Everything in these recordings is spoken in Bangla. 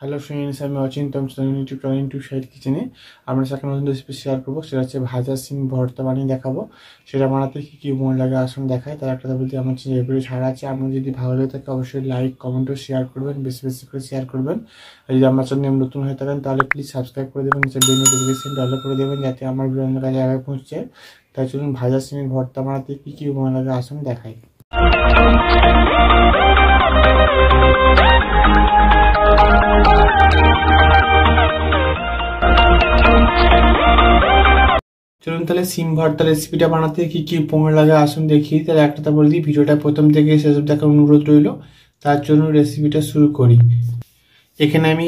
হ্যালো ফ্রেন্ডস, আমি অচিন্তম ইউটিউব চ্যানেল টু শাহিদ কিচেনে আমরা একটা নতুন রেসিপি শেয়ার করবো। সেটা হচ্ছে ভাজা সিম ভর্তা বানিয়ে দেখাবো। সেটা বানাতে কী কী মনে লাগে আসুন দেখায়। তার একটা বলতে আমার রেসিপি ছাড়া আছে। আপনার যদি ভালো লাগে থাকে অবশ্যই লাইক কমেন্ট ও শেয়ার করবেন, বেশি বেশি করে শেয়ার করবেন। আর যদি আমার চ্যানেল নতুন হয়ে থাকেন তাহলে প্লিজ সাবস্ক্রাইব করে দেবেন, নিচে বেল নোটিফিকেশন অল করে দেবেন যাতে আমার ভিডিও অন্য কাছে আগে পৌঁছছে। তাই চলুন ভাজা সিমের ভর্তা বানাতে কী কী মনে লাগে আসুন দেখাই। চলুন তাহলে সিম ভর্তা রেসিপিটা বানাতে কি কি উপকরণ লাগে আসুন দেখি। তাহলে একটা বলে দিই, ভিডিওটা প্রথম থেকে শেষ দেখার অনুরোধ রইল। তার জন্য রেসিপিটা শুরু করি। এখানে আমি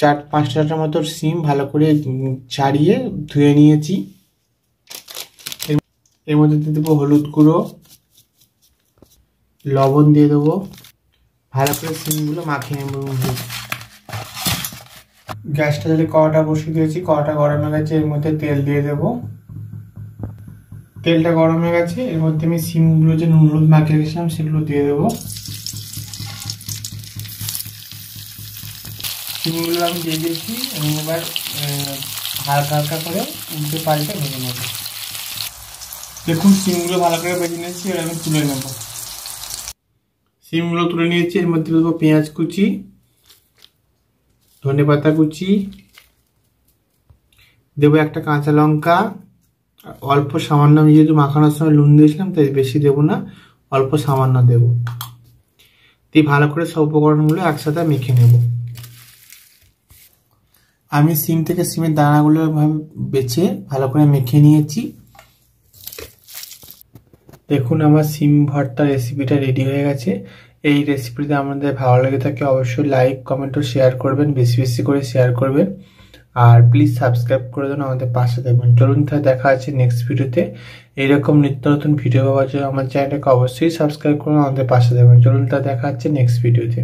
4-5টার মতো সিম ভালো করে ছাড়িয়ে ধুয়ে নিয়েছি। এর মধ্যে দিয়ে দেবো হলুদ গুঁড়ো, লবণ দিয়ে দেবো, ভালো করে সিমগুলো মাখিয়ে নেব। গ্যাসটা যদি কড়াটা বসিয়ে দিয়েছি, কড়াটা গরম হয়ে গেছে, এর মধ্যে তেল দিয়ে দেব। তেলটা গরম হয়ে গেছে, এর মধ্যে আমি সিমগুলো যে নুন হলুদ মাখিয়ে রেখেছিলাম সেগুলো দিয়ে দেবো। সিমগুলো আমি দিয়ে দিয়েছি, আমি এবার হালকা হালকা করে উল্টে পাল্টে ভেজে নেব। দেখুন সিমগুলো ভালো করে ভেজে নিয়েছি, এবার আমি তুলে নেব। সিমগুলো তুলে নিয়েছি, এর মধ্যে দেবো পেঁয়াজ কুচি, ধনেপাতা কুচি, দেবো একটা কাঁচা লঙ্কা, অল্প সামান্য, আমি যেহেতু মাখানোর সময় নুন দিয়েছিলাম তাই বেশি দেবো না, অল্প সামান্য দেবো। দিয়ে ভালো করে সব উপকরণগুলো একসাথে মেখে নেব। আমি সিম থেকে সিমের দানাগুলো বেছে ভালো করে মেখে নিয়েছি। দেখুন আমার সিম ভর্তা রেসিপিটা রেডি হয়ে গেছে। এই রেসিপিটা আমাদের ভালো লেগে থাকে অবশ্যই লাইক কমেন্ট ও শেয়ার করবেন, বেশি বেশি করে শেয়ার করবেন। আর প্লিজ সাবস্ক্রাইব করে দেন, আমাদের পাশে থাকবেন। চলুন তাহলে দেখা আছে নেক্সট ভিডিওতে। এইরকম নিত্য নতুন ভিডিও পাওয়ার জন্য আমার চ্যানেলটাকে অবশ্যই সাবস্ক্রাইব করুন, আমাদের পাশে থাকবেন। চলুন তাহলে দেখা হচ্ছে নেক্সট ভিডিওতে।